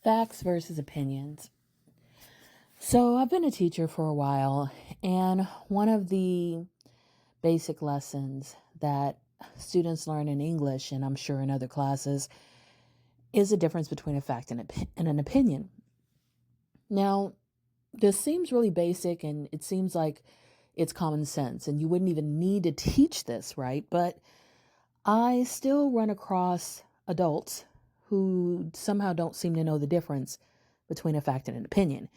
Facts versus opinions. So, I've been a teacher for a while, and one of the basic lessons that students learn in English, and I'm sure in other classes, is the difference between a fact and an opinion. Now, this seems really basic, and it seems like it's common sense, and you wouldn't even need to teach this, right? But I still run across adults who somehow don't seem to know the difference between a fact and an opinion.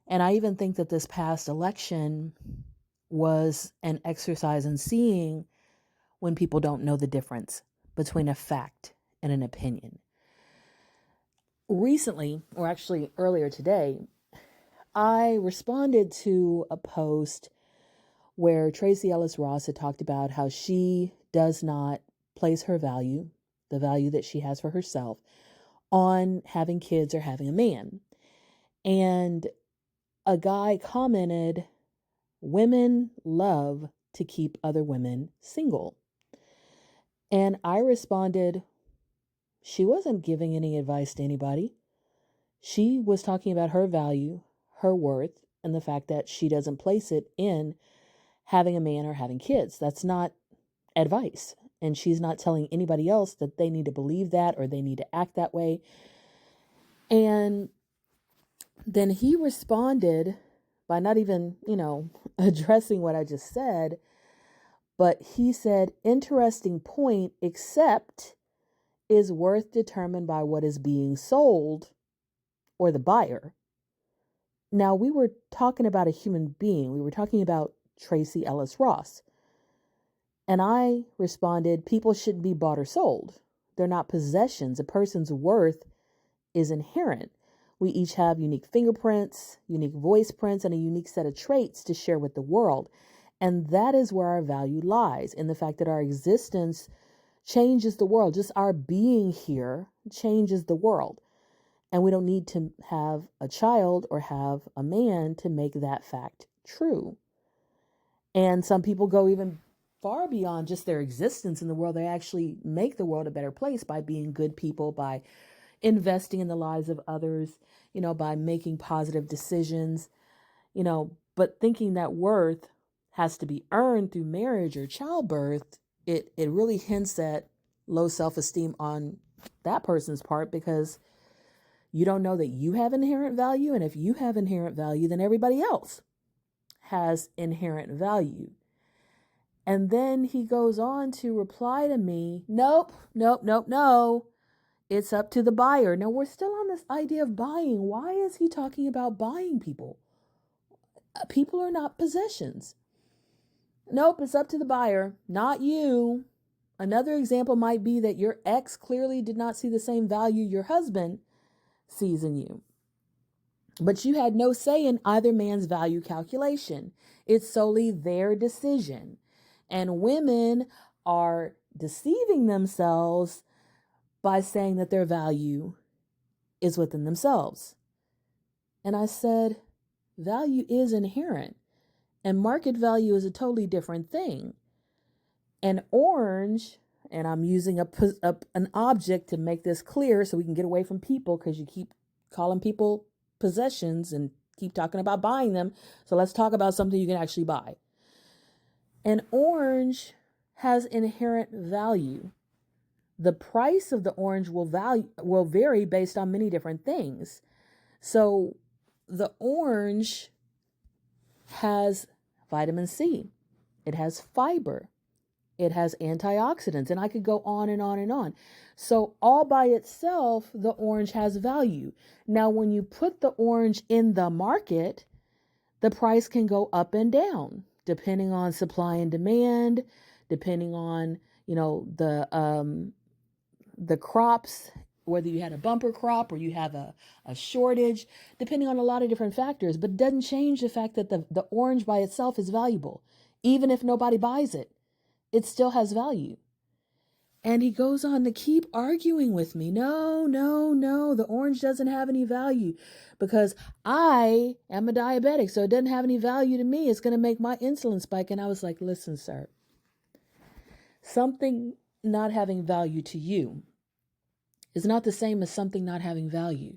And I even think that this past election was an exercise in seeing when people don't know the difference between a fact and an opinion. Recently, or actually earlier today, I responded to a post where Tracee Ellis Ross had talked about how she does not place her value, the value that she has for herself, on having kids or having a man. And a guy commented, "Women love to keep other women single." And I responded, she wasn't giving any advice to anybody. She was talking about her value, her worth, and the fact that she doesn't place it in having a man or having kids. That's not advice. And she's not telling anybody else that they need to believe that or they need to act that way. And then he responded by not even, addressing what I just said, but he said, "Interesting point, except is worth determined by what is being sold or the buyer." Now, we were talking about a human being. We were talking about Tracee Ellis Ross. And I responded, people shouldn't be bought or sold. They're not possessions. A person's worth is inherent. We each have unique fingerprints, unique voice prints, and a unique set of traits to share with the world. And that is where our value lies, in the fact that our existence changes the world. Just our being here changes the world. And we don't need to have a child or have a man to make that fact true. And some people go even far beyond just their existence in the world. They actually make the world a better place by being good people, by investing in the lives of others, by making positive decisions, but thinking that worth has to be earned through marriage or childbirth, it really hints at low self-esteem on that person's part, because you don't know that you have inherent value. And if you have inherent value, then everybody else has inherent value. And then he goes on to reply to me, "Nope, nope, nope, no. It's up to the buyer." Now, we're still on this idea of buying. Why is he talking about buying people? People are not possessions. Nope, it's up to the buyer, not you. Another example might be that your ex clearly did not see the same value your husband sees in you. But you had no say in either man's value calculation. It's solely their decision. And women are deceiving themselves by saying that their value is within themselves. And I said, value is inherent, and market value is a totally different thing. An orange, and I'm using an object to make this clear so we can get away from people, because you keep calling people possessions and keep talking about buying them. So let's talk about something you can actually buy. An orange has inherent value. The price of the orange will vary based on many different things. So the orange has vitamin C. It has fiber. It has antioxidants, and I could go on and on and on. So all by itself, the orange has value. Now, when you put the orange in the market, the price can go up and down depending on supply and demand, depending on, the crops, whether you had a bumper crop or you have a shortage, depending on a lot of different factors. But it doesn't change the fact that the orange by itself is valuable. Even if nobody buys it, it still has value. And he goes on to keep arguing with me. No, no, no, the orange doesn't have any value because I am a diabetic, so it doesn't have any value to me. It's going to make my insulin spike. And I was like, listen, sir, something not having value to you is not the same as something not having value.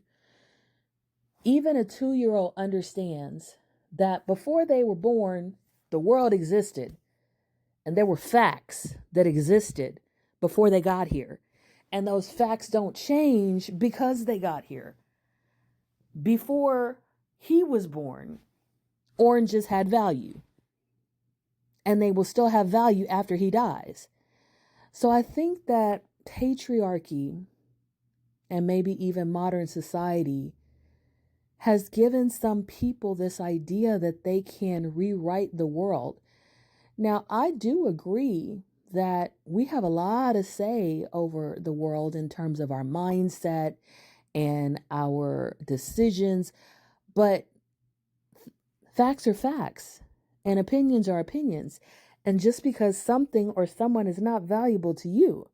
Even a 2-year-old understands that before they were born, the world existed and there were facts that existed before they got here. And those facts don't change because they got here. Before he was born, oranges had value, and they will still have value after he dies. So I think that patriarchy and maybe even modern society has given some people this idea that they can rewrite the world. Now, I do agree that we have a lot to say over the world in terms of our mindset and our decisions, but facts are facts and opinions are opinions. And just because something or someone is not valuable to you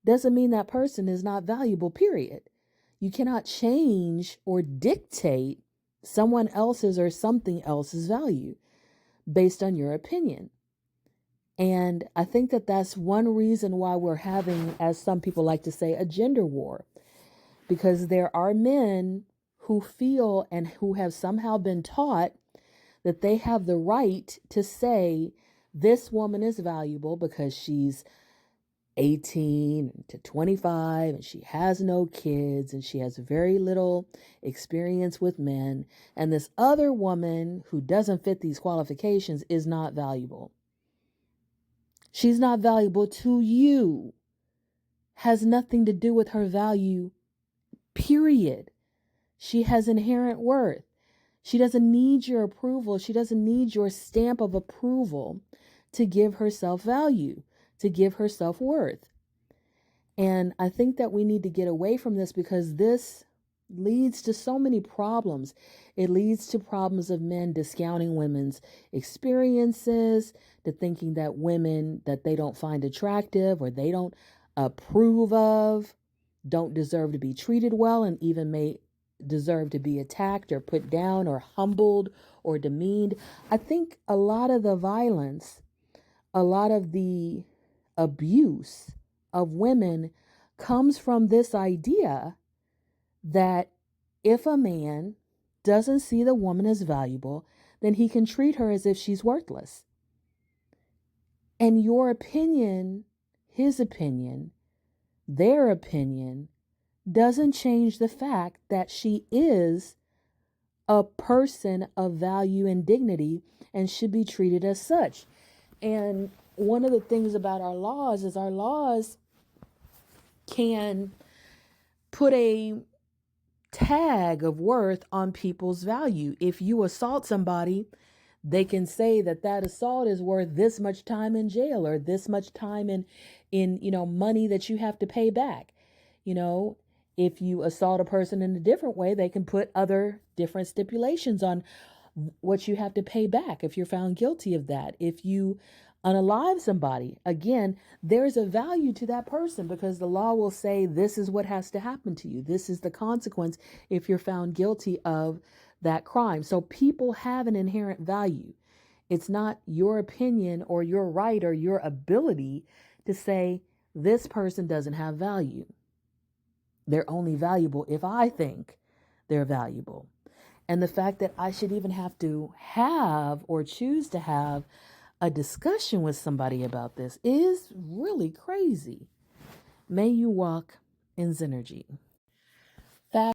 doesn't mean that person is not valuable, period. You cannot change or dictate someone else's or something else's value based on your opinion. And I think that that's one reason why we're having, as some people like to say, a gender war. Because there are men who feel and who have somehow been taught that they have the right to say, this woman is valuable because she's 18 to 25 and she has no kids and she has very little experience with men. And this other woman who doesn't fit these qualifications is not valuable. She's not valuable to you. Has nothing to do with her value, period. She has inherent worth. She doesn't need your approval. She doesn't need your stamp of approval to give herself value, to give her self-worth. And I think that we need to get away from this because this leads to so many problems. It leads to problems of men discounting women's experiences, to thinking that women that they don't find attractive or they don't approve of don't deserve to be treated well and even may deserve to be attacked or put down or humbled or demeaned. I think a lot of the violence, a lot of the abuse of women comes from this idea that if a man doesn't see the woman as valuable, then he can treat her as if she's worthless. And your opinion, his opinion, their opinion doesn't change the fact that she is a person of value and dignity and should be treated as such. And one of the things about our laws is our laws can put a tag of worth on people's value. If you assault somebody, they can say that that assault is worth this much time in jail or this much time in money that you have to pay back. If you assault a person in a different way, they can put other different stipulations on what you have to pay back if you're found guilty of that. If you unalive somebody, again, there's a value to that person because the law will say this is what has to happen to you. This is the consequence if you're found guilty of that crime. So people have an inherent value. It's not your opinion or your right or your ability to say this person doesn't have value. They're only valuable if I think they're valuable. And the fact that I should even have to have or choose to have a discussion with somebody about this is really crazy. May you walk in Synergy.